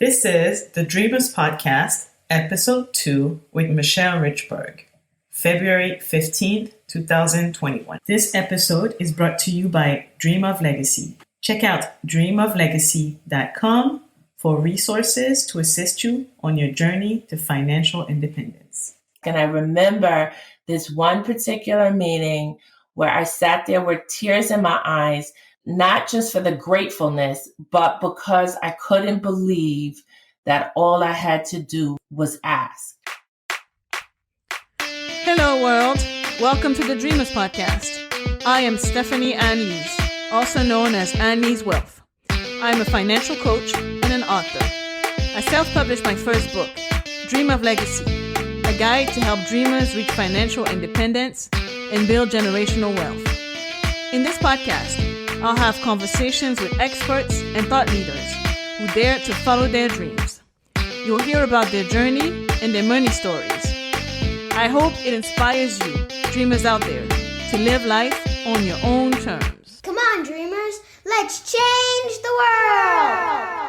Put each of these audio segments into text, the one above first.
This is the Dreamers Podcast, Episode 2 with Michelle Richburg, February 15th, 2021. This episode is brought to you by Dream of Legacy. Check out dreamoflegacy.com for resources to assist you on your journey to financial independence. And I remember this one particular meeting where I sat there with tears in my eyes, not just for the gratefulness, but because I couldn't believe that all I had to do was ask. Hello, world. Welcome to the Dreamers Podcast. I am Stephanie Anne-Lyse, also known as Anne-Lyse Wealth. I am a financial coach and an author. I self-published my first book, Dream of Legacy, a guide to help dreamers reach financial independence and build generational wealth. In this podcast, I'll have conversations with experts and thought leaders who dare to follow their dreams. You'll hear about their journey and their money stories. I hope it inspires you, dreamers out there, to live life on your own terms. Come on, dreamers, let's change the world!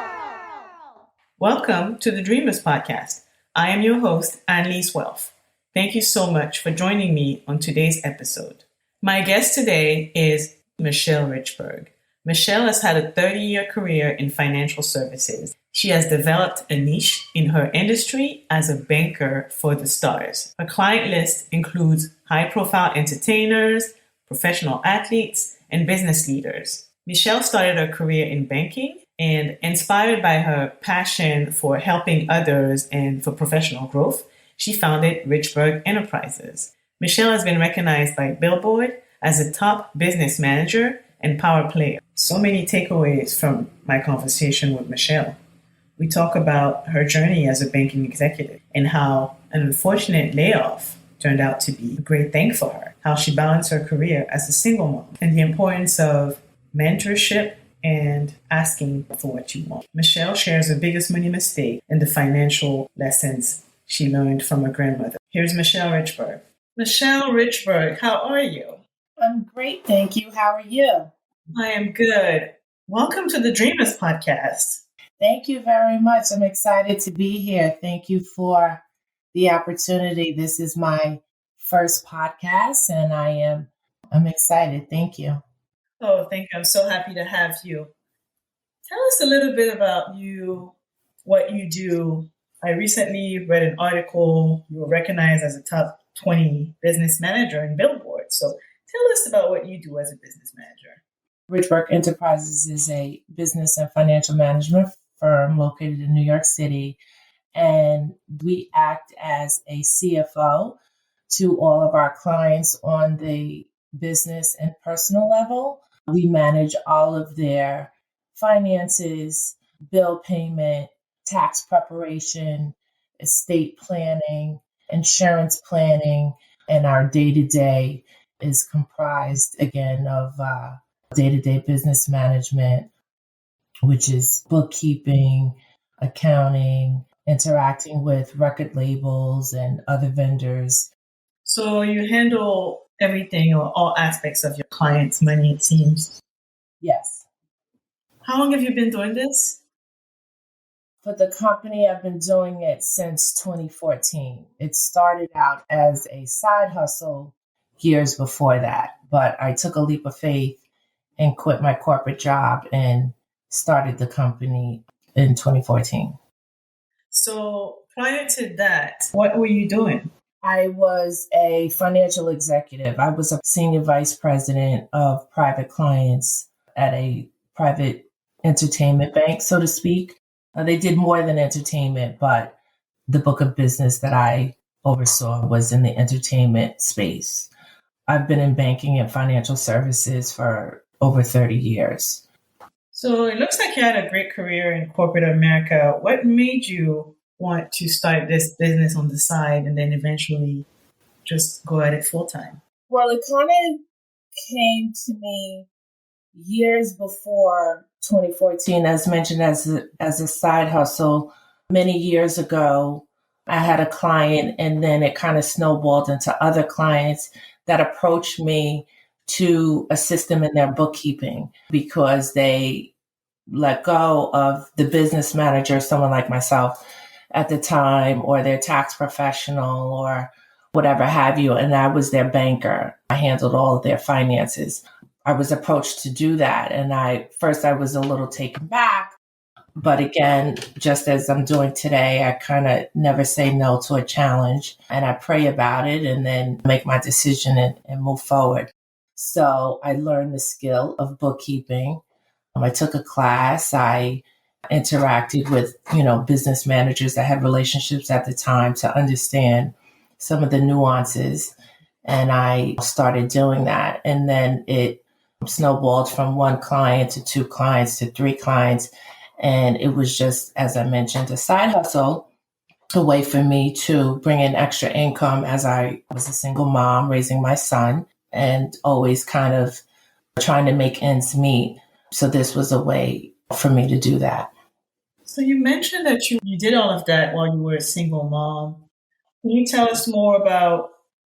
Welcome to the Dreamers Podcast. I am your host, Anne-Lyse Wealth. Thank you so much for joining me on today's episode. My guest today is Michelle Richburg. Michelle has had a 30-year career in financial services. She has developed a niche in her industry as a banker for the stars. Her client list includes high-profile entertainers, professional athletes, and business leaders. Michelle started her career in banking, and inspired by her passion for helping others and for professional growth, she founded Richburg Enterprises. Michelle has been recognized by Billboard as a top business manager and power player. So many takeaways from my conversation with Michelle. We talk about her journey as a banking executive and how an unfortunate layoff turned out to be a great thing for her, how she balanced her career as a single mom, and the importance of mentorship and asking for what you want. Michelle shares her biggest money mistake and the financial lessons she learned from her grandmother. Here's Michelle Richburg. Michelle Richburg, how are you? I'm great, thank you. How are you? I am good. Welcome to the Dreamers Podcast. Thank you very much. I'm excited to be here. Thank you for the opportunity. This is my first podcast, and I'm excited. Thank you. Oh, thank you. I'm so happy to have you. Tell us a little bit about you, what you do. I recently read an article. You were recognized as a top 20 business manager in Billboard. So tell us about what you do as a business manager. Richburg Enterprises is a business and financial management firm located in New York City, and we act as a CFO to all of our clients on the business and personal level. We manage all of their finances, bill payment, tax preparation, estate planning, insurance planning, and our day-to-day is comprised, again, of day-to-day business management, which is bookkeeping, accounting, interacting with record labels and other vendors. So you handle everything or all aspects of your clients' money, it seems. Yes. How long have you been doing this? For the company, I've been doing it since 2014. It started out as a side hustle years before that, but I took a leap of faith and quit my corporate job and started the company in 2014. So prior to that, what were you doing? I was a financial executive. I was a senior vice president of private clients at a private entertainment bank, so to speak. They did more than entertainment, but the book of business that I oversaw was in the entertainment space. I've been in banking and financial services for over 30 years. So it looks like you had a great career in corporate America. What made you want to start this business on the side and then eventually just go at it full time? Well, it kind of came to me years before 2014, as mentioned, as a side hustle. Many years ago, I had a client, and then it kind of snowballed into other clients that approached me to assist them in their bookkeeping because they let go of the business manager, someone like myself at the time, or their tax professional or whatever have you. And I was their banker. I handled all of their finances. I was approached to do that. And I was a little taken back. But again, just as I'm doing today, I kind of never say no to a challenge, and I pray about it and then make my decision and move forward. So I learned the skill of bookkeeping. I took a class. I interacted with, business managers that had relationships at the time to understand some of the nuances. And I started doing that. And then it snowballed from one client to two clients to three clients. And it was just, as I mentioned, a side hustle, a way for me to bring in extra income as I was a single mom raising my son and always kind of trying to make ends meet. So this was a way for me to do that. So you mentioned that you did all of that while you were a single mom. Can you tell us more about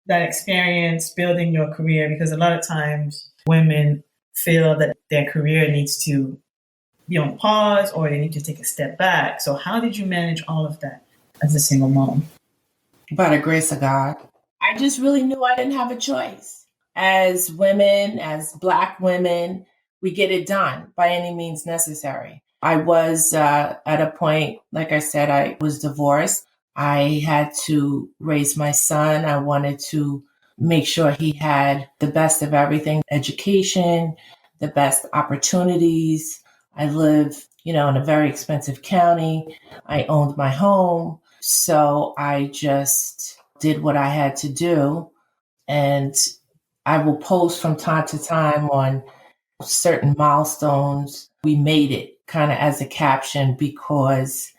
that experience building your career? Because a lot of times women feel that their career needs to be on pause or they need to take a step back. So how did you manage all of that as a single mom? By the grace of God. I just really knew I didn't have a choice. As women, as Black women, we get it done by any means necessary. I was at a point, like I said, I was divorced. I had to raise my son. I wanted to make sure he had the best of everything, education, the best opportunities. I live, in a very expensive county. I owned my home. So I just did what I had to do. And I will post from time to time on certain milestones. We made it kind of as a caption, because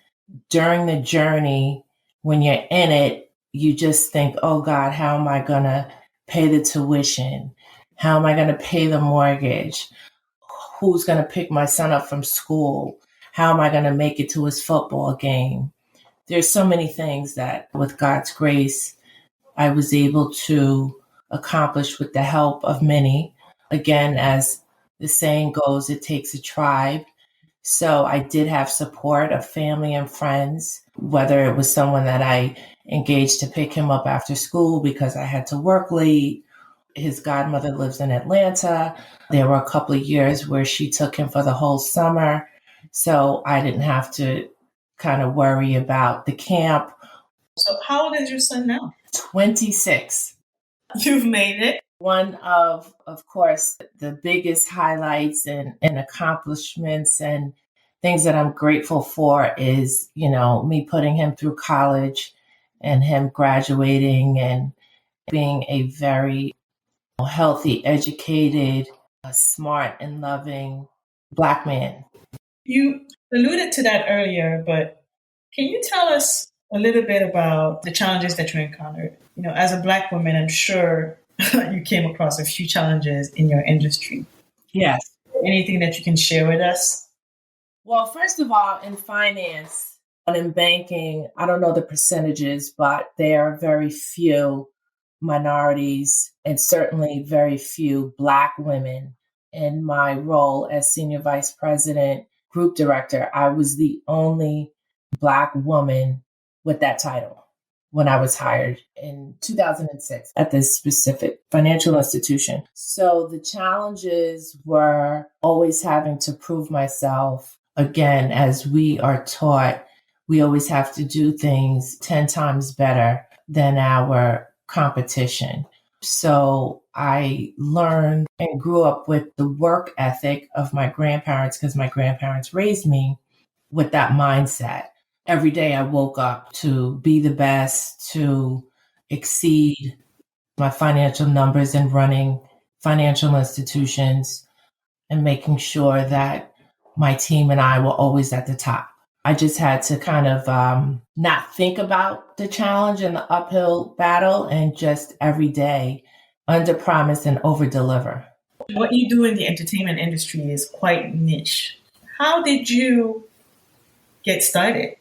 during the journey, when you're in it, you just think, oh God, how am I going to pay the tuition? How am I going to pay the mortgage? Who's going to pick my son up from school? How am I going to make it to his football game? There's so many things that with God's grace, I was able to accomplish with the help of many. Again, as the saying goes, it takes a tribe. So I did have support of family and friends, whether it was someone that I engaged to pick him up after school because I had to work late. His godmother lives in Atlanta. There were a couple of years where she took him for the whole summer. So I didn't have to kind of worry about the camp. So how old is your son now? 26. You've made it. One of course, the biggest highlights and accomplishments and things that I'm grateful for is, me putting him through college and him graduating and being a very healthy, educated, smart and loving Black man. You alluded to that earlier, but can you tell us a little bit about the challenges that you encountered? As a Black woman, I'm sure you came across a few challenges in your industry. Yes. Anything that you can share with us? Well, first of all, in finance and in banking, I don't know the percentages, but there are very few minorities and certainly very few Black women. In my role as senior vice president, group director, I was the only Black woman with that title when I was hired in 2006 at this specific financial institution. So the challenges were always having to prove myself. Again, as we are taught, we always have to do things 10 times better than our competition. So I learned and grew up with the work ethic of my grandparents because my grandparents raised me with that mindset. Every day I woke up to be the best, to exceed my financial numbers in running financial institutions and making sure that my team and I were always at the top. I just had to kind of not think about the challenge and the uphill battle and just every day under promise and over deliver. What you do in the entertainment industry is quite niche. How did you get started?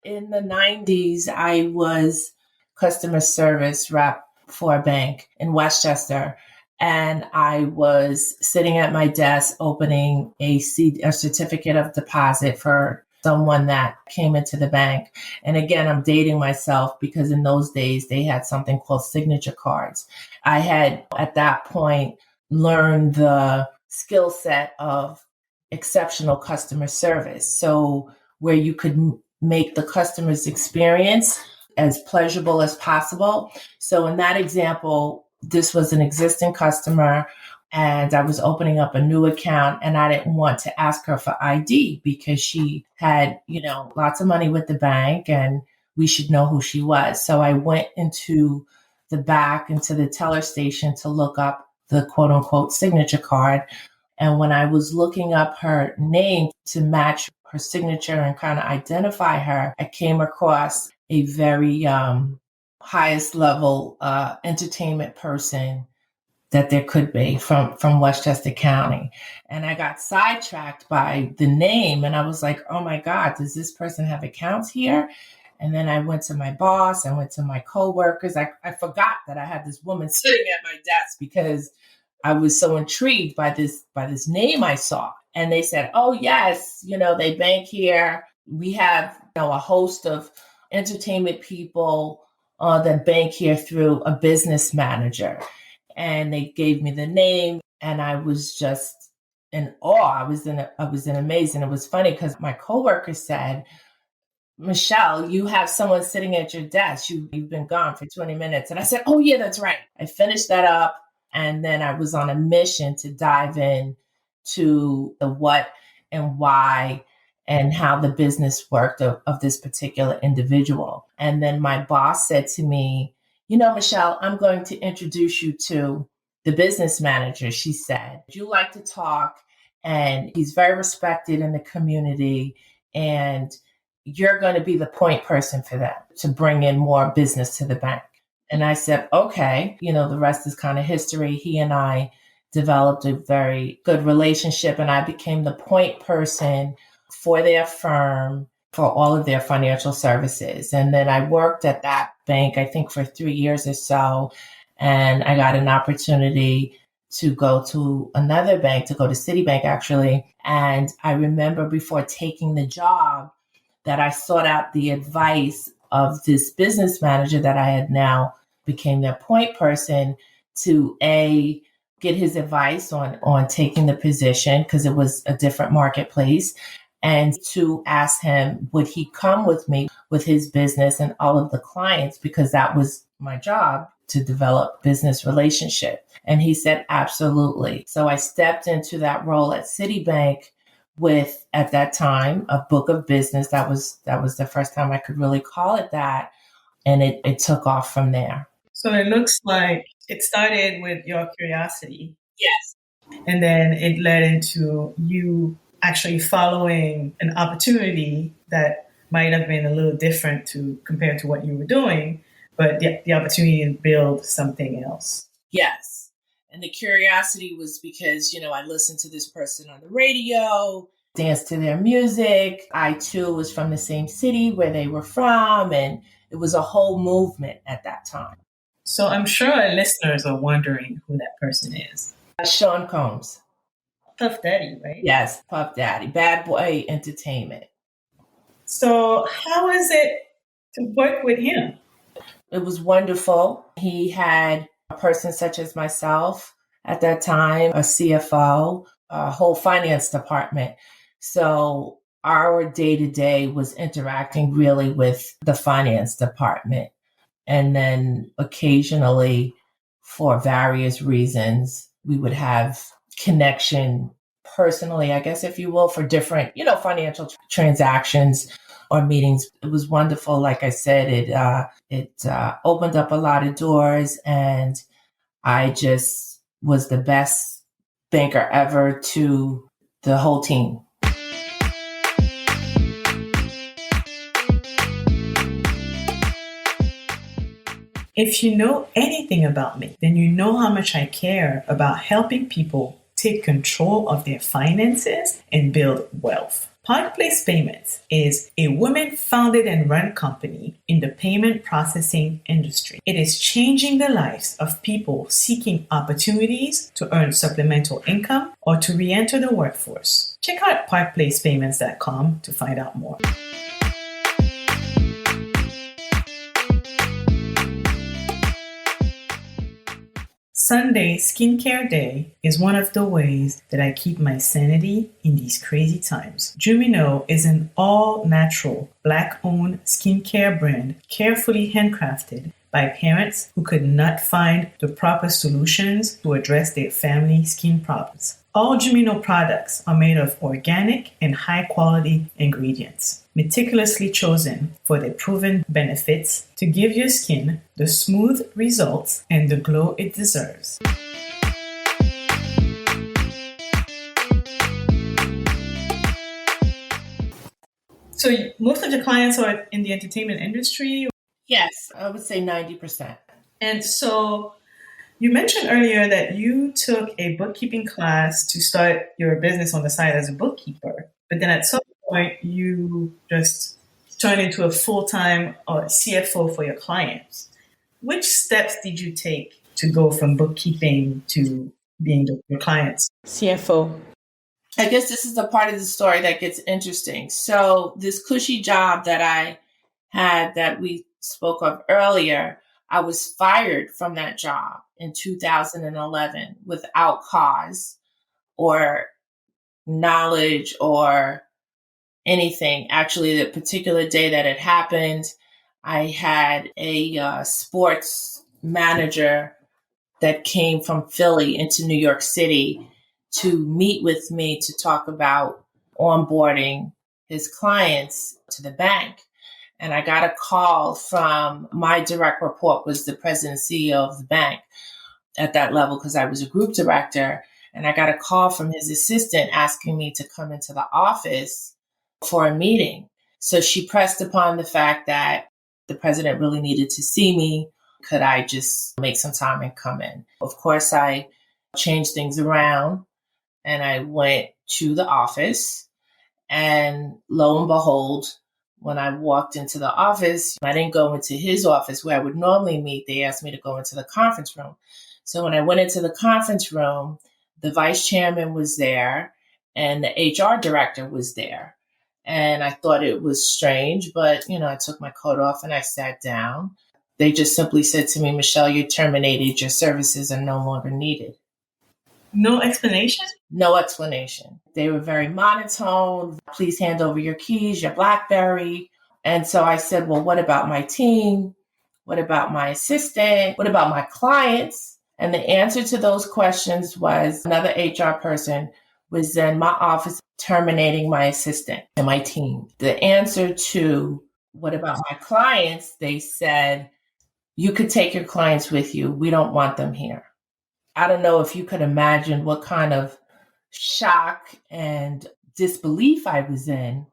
In the 90s, I was customer service rep for a bank in Westchester. And I was sitting at my desk opening a certificate of deposit for someone that came into the bank. And again, I'm dating myself because in those days they had something called signature cards. I had at that point learned the skill set of exceptional customer service. So where you could make the customer's experience as pleasurable as possible. So in that example, this was an existing customer and I was opening up a new account and I didn't want to ask her for ID because she had, lots of money with the bank and we should know who she was. So I went into the back, into the teller station to look up the quote unquote signature card. And when I was looking up her name to match her signature and kind of identify her, I came across a very highest level entertainment person that there could be from Westchester County. And I got sidetracked by the name and I was like, oh my God, does this person have accounts here? And then I went to my boss, I went to my coworkers. I forgot that I had this woman sitting at my desk because I was so intrigued by this name I saw. And they said, oh yes, they bank here. We have a host of entertainment people that bank here through a business manager. And they gave me the name and I was just in awe. I was in amaze. And it was funny because my coworker said, Michelle, you have someone sitting at your desk. You've been gone for 20 minutes. And I said, oh yeah, that's right. I finished that up. And then I was on a mission to dive in to the what and why and how the business worked of this particular individual. And then my boss said to me, Michelle, I'm going to introduce you to the business manager. She said, you like to talk and he's very respected in the community and you're going to be the point person for them to bring in more business to the bank. And I said, okay, the rest is kind of history. He and I developed a very good relationship and I became the point person for their firm for all of their financial services. And then I worked at that bank, I think for 3 years or so. And I got an opportunity to go to another bank, to go to Citibank actually. And I remember before taking the job that I sought out the advice of this business manager that I had now became their point person to get his advice on taking the position because it was a different marketplace, and to ask him, would he come with me with his business and all of the clients, because that was my job, to develop business relationship. And he said, absolutely. So I stepped into that role at Citibank with, at that time, a book of business. That was the first time I could really call it that. And it took off from there. So it looks like it started with your curiosity. Yes. And then it led into you actually following an opportunity that might have been a little different compared to what you were doing, but the opportunity to build something else. Yes. And the curiosity was because, I listened to this person on the radio, danced to their music. I too was from the same city where they were from. And it was a whole movement at that time. So I'm sure our listeners are wondering who that person is. Sean Combs. Puff Daddy, right? Yes, Puff Daddy, Bad Boy Entertainment. So how is it to work with him? It was wonderful. He had a person such as myself at that time, a CFO, a whole finance department. So our day-to-day was interacting really with the finance department. And then occasionally, for various reasons, we would have connection personally, I guess, if you will, for different, financial transactions or meetings. It was wonderful. Like I said, it opened up a lot of doors, and I just was the best banker ever to the whole team. If you know anything about me, then you know how much I care about helping people take control of their finances and build wealth. Park Place Payments is a women-founded and run company in the payment processing industry. It is changing the lives of people seeking opportunities to earn supplemental income or to re-enter the workforce. Check out parkplacepayments.com to find out more. Sunday Skincare Day is one of the ways that I keep my sanity in these crazy times. Jumino is an all-natural, Black-owned skincare brand carefully handcrafted by parents who could not find the proper solutions to address their family skin problems. All Jumino products are made of organic and high-quality ingredients, meticulously chosen for their proven benefits to give your skin the smooth results and the glow it deserves. So most of your clients are in the entertainment industry? Yes, I would say 90%. And so you mentioned earlier that you took a bookkeeping class to start your business on the side as a bookkeeper, but then at some point you just turned into a full-time CFO for your clients. Which steps did you take to go from bookkeeping to being your client's CFO? I guess this is the part of the story that gets interesting. So this cushy job that I had that we spoke of earlier, I was fired from that job in 2011 without cause or knowledge or anything. Actually, the particular day that it happened, I had a sports manager that came from Philly into New York City to meet with me to talk about onboarding his clients to the bank. And I got a call from my direct report was the president and CEO of the bank at that level because I was a group director. And I got a call from his assistant asking me to come into the office for a meeting. So she pressed upon the fact that the president really needed to see me. Could I just make some time and come in? Of course, I changed things around and I went to the office. And lo and behold, when I walked into the office, I didn't go into his office where I would normally meet. They asked me to go into the conference room. So when I went into the conference room, the vice chairman was there and the HR director was there. And I thought it was strange, but, I took my coat off and I sat down. They just simply said to me, Michelle, you're terminated. Your services are no longer needed. No explanation? No explanation. They were very monotone. Please hand over your keys, your BlackBerry. And so I said, well, what about my team? What about my assistant? What about my clients? And the answer to those questions was another HR person was in my office terminating my assistant and my team. The answer to what about my clients, they said, you could take your clients with you. We don't want them here. I don't know if you could imagine what kind of shock and disbelief I was in.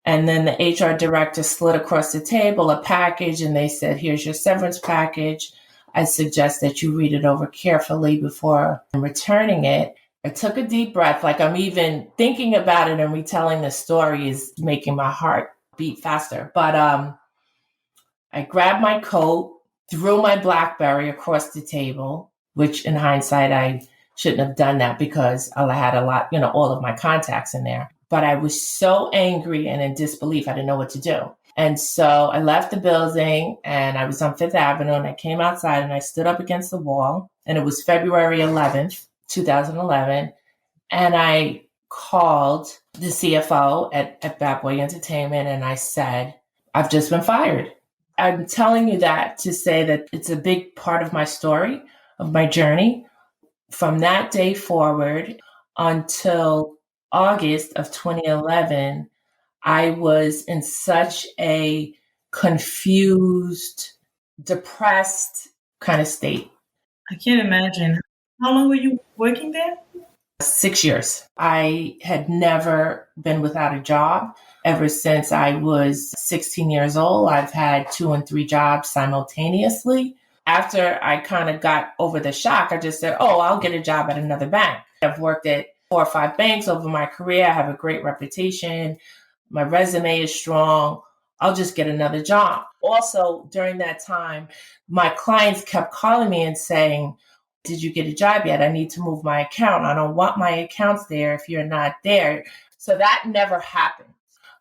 And then the HR director slid across the table a package and they said, here's your severance package. I suggest that you read it over carefully before returning it. I took a deep breath, like I'm even thinking about it and retelling the story is making my heart beat faster. But I grabbed my coat, threw my BlackBerry across the table, which in hindsight, I shouldn't have done that because I had a lot, all of my contacts in there. But I was so angry and in disbelief, I didn't know what to do. And so I left the building and I was on Fifth Avenue and I came outside and I stood up against the wall and it was February 11th, 2011. And I called the CFO at Bad Boy Entertainment and I said, I've just been fired. I'm telling you that to say that it's a big part of my story, of my journey. From that day forward until August of 2011, I was in such a confused, depressed kind of state. I can't imagine. How long were you working there? 6 years. I had never been without a job. Ever since I was 16 years old, I've had 2 and 3 jobs simultaneously. After I kind of got over the shock, I just said, I'll get a job at another bank. I've worked at 4 or 5 banks over my career. I have a great reputation. My resume is strong. I'll just get another job. Also, during that time, my clients kept calling me and saying, did you get a job yet? I need to move my account. I don't want my accounts there if you're not there. So that never happened.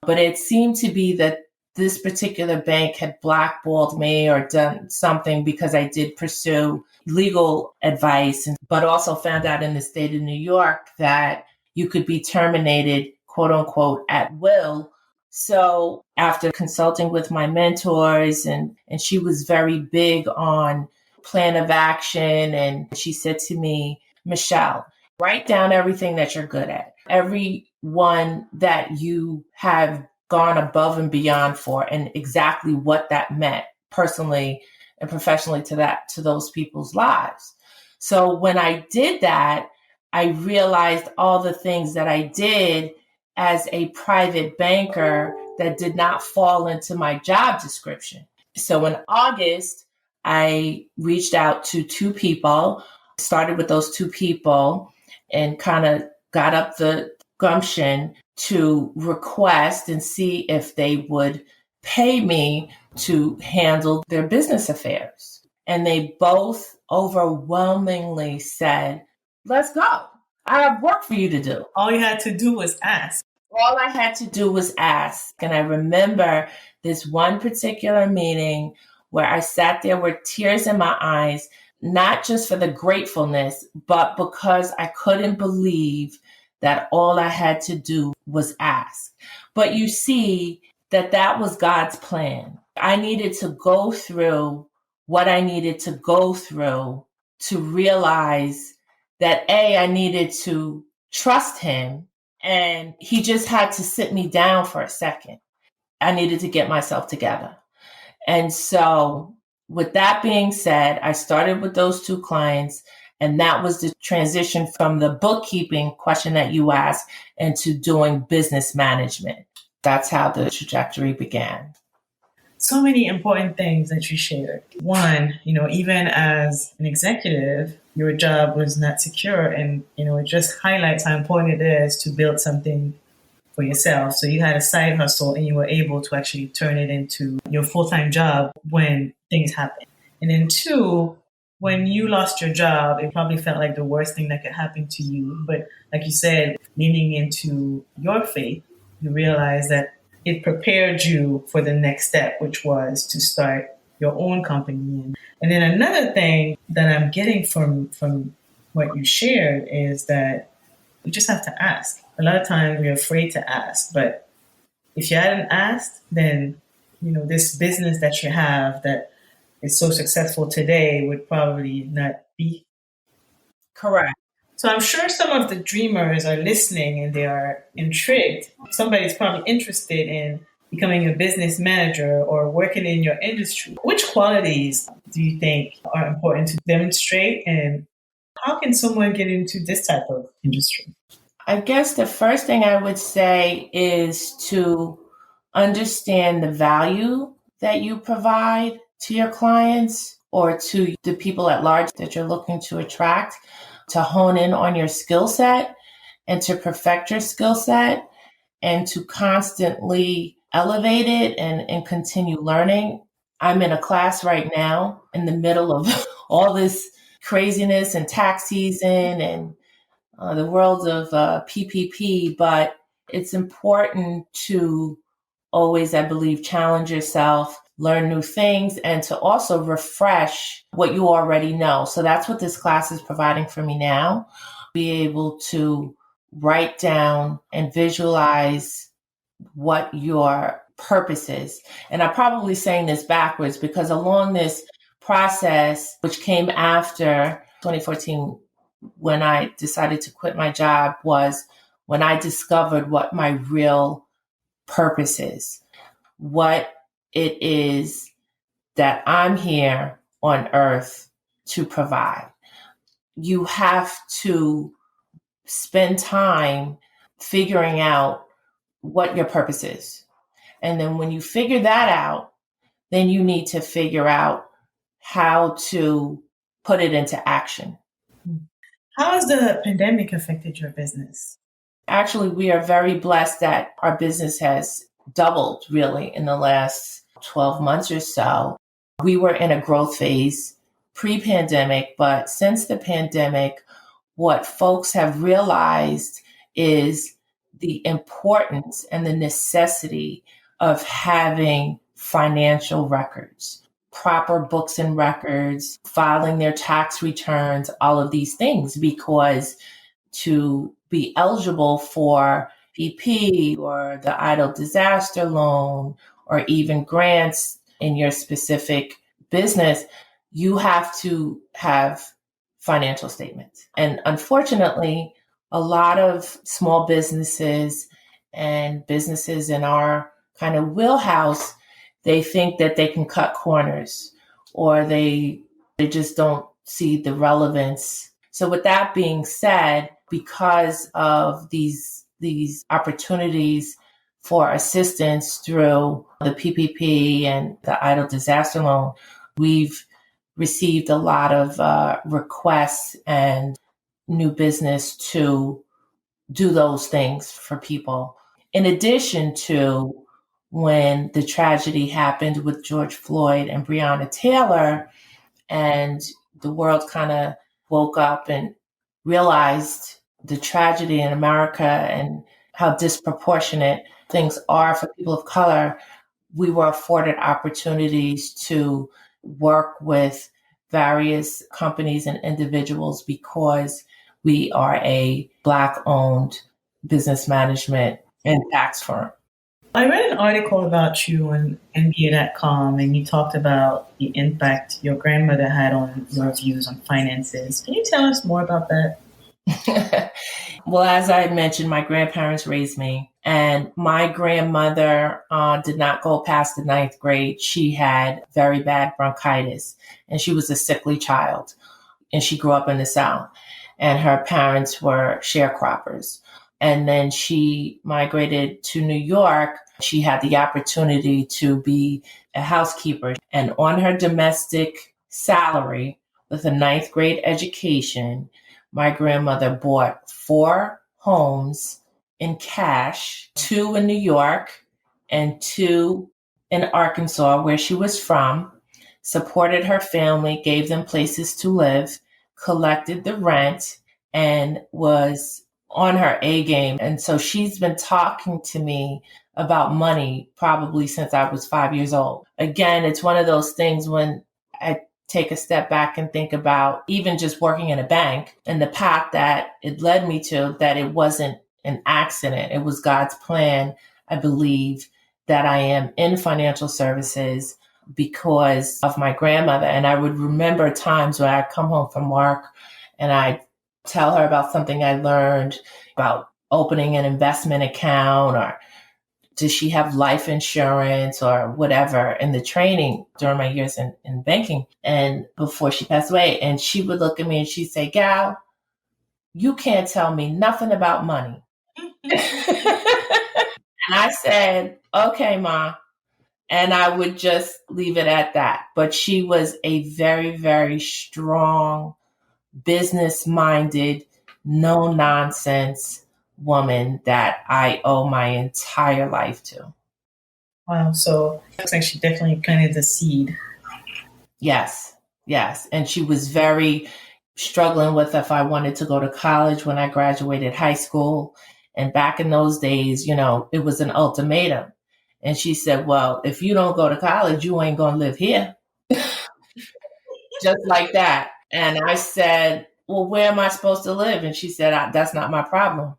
But it seemed to be that this particular bank had blackballed me or done something because I did pursue legal advice, but also found out in the state of New York that you could be terminated, quote unquote, at will. So after consulting with my mentors, and she was very big on plan of action, and she said to me, Michelle, write down everything that you're good at, everyone that you have gone above and beyond for, and exactly what that meant personally and professionally to those people's lives. So when I did that, I realized all the things that I did as a private banker that did not fall into my job description. So in August, I reached out to 2 people, started with those 2 people, and kind of got up the gumption to request and see if they would pay me to handle their business affairs. And they both overwhelmingly said, let's go. I have work for you to do. All you had to do was ask. All I had to do was ask. And I remember this one particular meeting where I sat there with tears in my eyes, not just for the gratefulness, but because I couldn't believe that all I had to do was ask. But you see that was God's plan. I needed to go through what I needed to go through to realize that I needed to trust him, and he just had to sit me down for a second. I needed to get myself together. And so with that being said, I started with those 2 clients, and that was the transition from the bookkeeping question that you asked into doing business management. That's how the trajectory began. So many important things that you shared. One, even as an executive, your job was not secure, and, it just highlights how important it is to build something for yourself. So you had a side hustle and you were able to actually turn it into your full-time job when things happen. And then 2, when you lost your job, it probably felt like the worst thing that could happen to you. But like you said, leaning into your faith, you realized that it prepared you for the next step, which was to start your own company. And then another thing that I'm getting from what you shared is that you just have to ask. A lot of times we're afraid to ask, but if you hadn't asked, then, this business that you have that is so successful today would probably not be. Correct. So I'm sure some of the dreamers are listening and they are intrigued. Somebody's probably interested in becoming a business manager or working in your industry. Which qualities do you think are important to demonstrate, and how can someone get into this type of industry? I guess the first thing I would say is to understand the value that you provide to your clients or to the people at large that you're looking to attract, to hone in on your skill set and to perfect your skill set and to constantly elevate it and continue learning. I'm in a class right now in the middle of all this craziness and tax season and the world of PPP, but it's important to always, I believe, challenge yourself, learn new things, and to also refresh what you already know. So that's what this class is providing for me now. Be able to write down and visualize what your purpose is. And I'm probably saying this backwards because along this process, which came after 2014, when I decided to quit my job, was when I discovered what my real purpose is, what it is that I'm here on earth to provide. You have to spend time figuring out what your purpose is. And then when you figure that out, then you need to figure out how to put it into action. How has the pandemic affected your business? Actually, we are very blessed that our business has doubled really in the last 12 months or so. We were in a growth phase pre-pandemic, but since the pandemic, what folks have realized is the importance and the necessity of having financial records, proper books and records, filing their tax returns, all of these things, because to be eligible for PP or the idle disaster loan or even grants in your specific business, you have to have financial statements. And unfortunately, a lot of small businesses and businesses in our kind of wheelhouse, they think that they can cut corners or they just don't see the relevance. So with that being said, because of these opportunities for assistance through the PPP and the idle disaster loan, we've received a lot of requests and new business to do those things for people. In addition to when the tragedy happened with George Floyd and Breonna Taylor, and the world kind of woke up and realized the tragedy in America and how disproportionate things are for people of color, we were afforded opportunities to work with various companies and individuals because we are a Black-owned business management and tax firm. I read an article about you on NBA.com, and you talked about the impact your grandmother had on your views on finances. Can you tell us more about that? Well, as I mentioned, my grandparents raised me, and my grandmother did not go past the 9th grade. She had very bad bronchitis, and she was a sickly child, and she grew up in the South, and her parents were sharecroppers. And then she migrated to New York. She had the opportunity to be a housekeeper, and on her domestic salary with a 9th grade education, my grandmother bought 4 homes in cash, 2 in New York and 2 in Arkansas, where she was from, supported her family, gave them places to live, collected the rent, and was on her A game. And so she's been talking to me about money probably since I was 5 years old. Again, it's one of those things when I take a step back and think about even just working in a bank and the path that it led me to, that it wasn't an accident. It was God's plan, I believe, that I am in financial services because of my grandmother. And I would remember times when I'd come home from work and I'd tell her about something I learned about opening an investment account, or does she have life insurance or whatever in the training during my years in banking and before she passed away. And she would look at me and she'd say, "Gal, you can't tell me nothing about money." And I said, "Okay, Ma." And I would just leave it at that. But she was a very, very strong, business-minded, no-nonsense woman that I owe my entire life to. Wow, so it looks like she definitely planted the seed. Yes. And she was very struggling with if I wanted to go to college when I graduated high school. And back in those days, it was an ultimatum. And she said, "Well, if you don't go to college, you ain't going to live here." Just like that. And I said, "Well, where am I supposed to live?" And she said, "That's not my problem."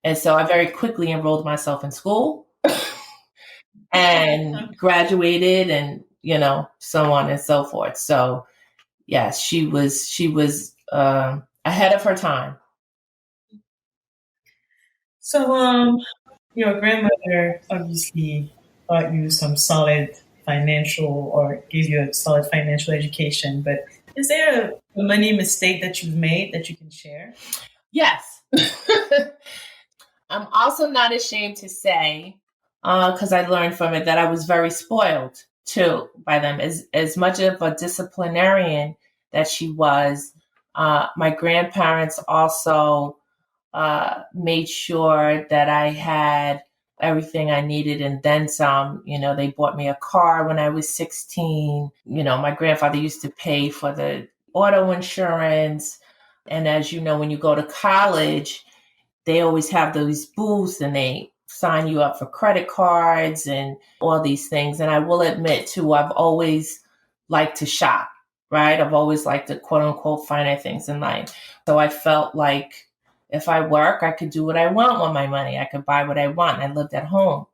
And so I very quickly enrolled myself in school and graduated and, so on and so forth. So yes, she was ahead of her time. So, your grandmother obviously taught you some solid financial, or gave you a solid financial education, but is there a money mistake that you've made that you can share? Yes. I'm also not ashamed to say, because I learned from it, that I was very spoiled too by them. As much of a disciplinarian that she was, My grandparents also made sure that I had everything I needed and then some. They bought me a car when I was 16. My grandfather used to pay for the auto insurance. And as you know, when you go to college, they always have those booths and they sign you up for credit cards and all these things. And I will admit too, I've always liked to shop, right? I've always liked to quote unquote finance things in life. So I felt like if I work, I could do what I want with my money. I could buy what I want. I lived at home.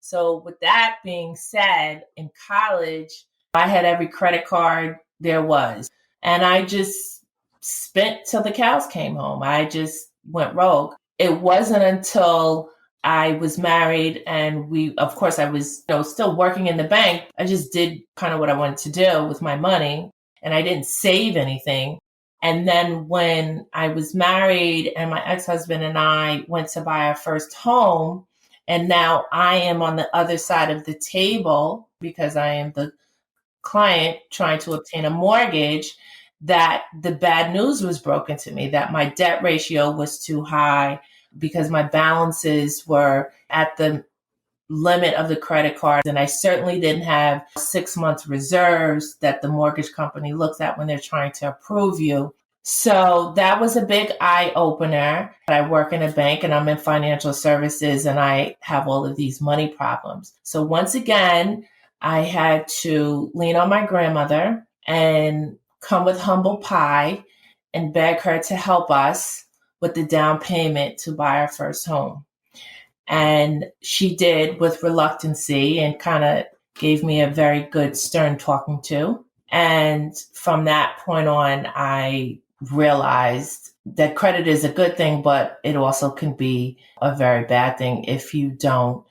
So with that being said, in college, I had every credit card there was. And I just spent till the cows came home. I just went rogue. It wasn't until I was married and of course, I was still working in the bank. I just did kind of what I wanted to do with my money and I didn't save anything. And then when I was married and my ex-husband and I went to buy our first home, and now I am on the other side of the table because I am the client trying to obtain a mortgage, that the bad news was broken to me, that my debt ratio was too high because my balances were at the limit of the credit card. And I certainly didn't have 6 months reserves that the mortgage company looks at when they're trying to approve you. So that was a big eye opener. I work in a bank and I'm in financial services and I have all of these money problems. So once again, I had to lean on my grandmother and come with humble pie and beg her to help us with the down payment to buy our first home. And she did with reluctancy and kind of gave me a very good stern talking to. And from that point on, I realized that credit is a good thing, but it also can be a very bad thing if you don't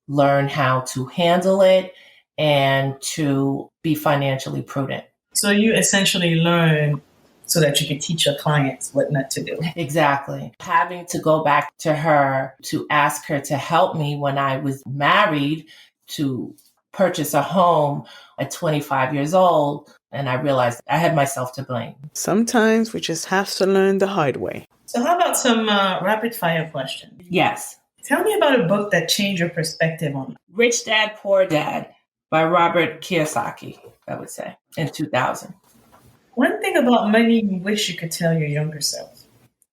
learn how to handle it and to be financially prudent. So you essentially learn so that you can teach your clients what not to do. Exactly. Having to go back to her to ask her to help me when I was married to purchase a home at 25 years old. And I realized I had myself to blame. Sometimes we just have to learn the hard way. So how about some rapid fire questions? Yes. Tell me about a book that changed your perspective on Rich Dad, Poor Dad by Robert Kiyosaki, I would say, in 2000. One thing about money you wish you could tell your younger self.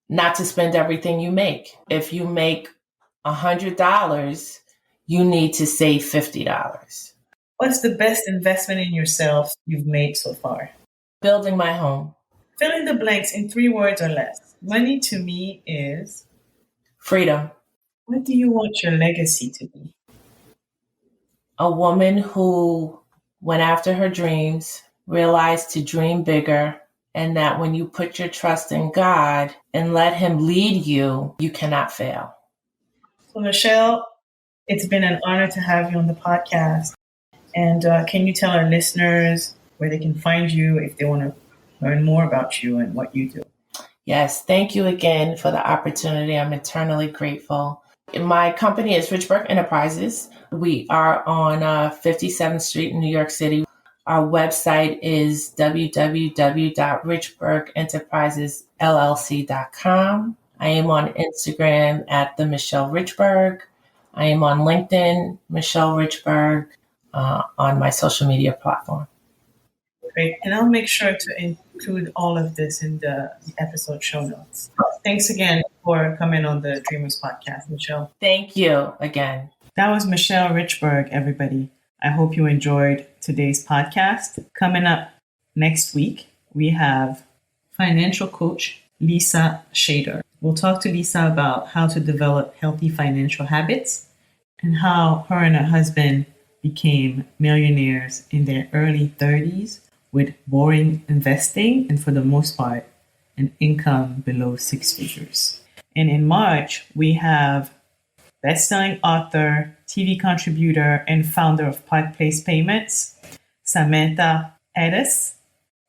Not to spend everything you make. If you make $100, you need to save $50. What's the best investment in yourself you've made so far? Building my home. Fill in the blanks in 3 words or less. Money to me is freedom. What do you want your legacy to be? A woman who went after her dreams, realized to dream bigger, and that when you put your trust in God and let Him lead you, you cannot fail. So Michelle, it's been an honor to have you on the podcast. And can you tell our listeners where they can find you if they want to learn more about you and what you do? Yes, thank you again for the opportunity. I'm eternally grateful. My company is Richburg Enterprises. We are on 57th Street in New York City. Our website is www.richburgenterprisesllc.com. I am on Instagram at the Michelle Richburg. I am on LinkedIn, Michelle Richburg, on my social media platform. Great. And I'll make sure to include all of this in the episode show notes. Thanks again for coming on the Dreamers Podcast, Michelle. Thank you again. That was Michelle Richburg, everybody. I hope you enjoyed today's podcast. Coming up next week, we have financial coach Lisa Shader. We'll talk to Lisa about how to develop healthy financial habits and how her and her husband became millionaires in their early 30s with boring investing and, for the most part, an income below 6 figures. And in March, we have best-selling author, TV contributor, and founder of Park Place Payments, Samantha Edis.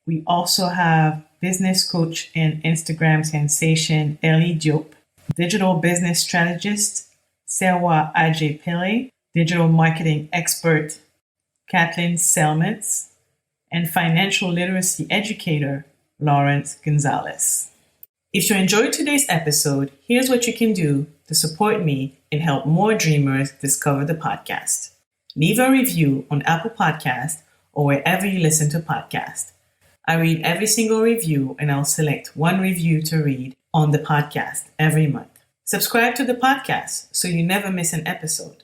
We also have business coach and Instagram sensation, Ellie Diop, digital business strategist, Serwa Ajay-Pillay, digital marketing expert, Kathleen Selmans, and financial literacy educator, Lawrence Gonzalez. If you enjoyed today's episode, here's what you can do to support me and help more dreamers discover the podcast. Leave a review on Apple Podcasts or wherever you listen to podcasts. I read every single review and I'll select one review to read on the podcast every month. Subscribe to the podcast so you never miss an episode.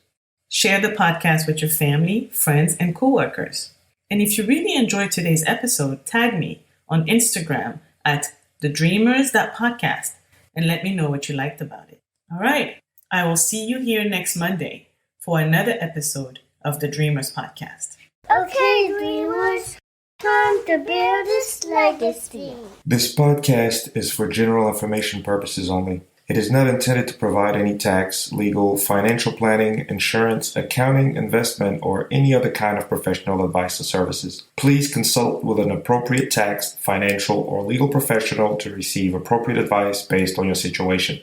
Share the podcast with your family, friends, and coworkers. And if you really enjoyed today's episode, tag me on Instagram at thedreamers.podcast and let me know what you liked about it. All right, I will see you here next Monday for another episode of the Dreamers Podcast. Okay, dreamers, time to build this legacy. This podcast is for general information purposes only. It is not intended to provide any tax, legal, financial planning, insurance, accounting, investment, or any other kind of professional advice or services. Please consult with an appropriate tax, financial, or legal professional to receive appropriate advice based on your situation.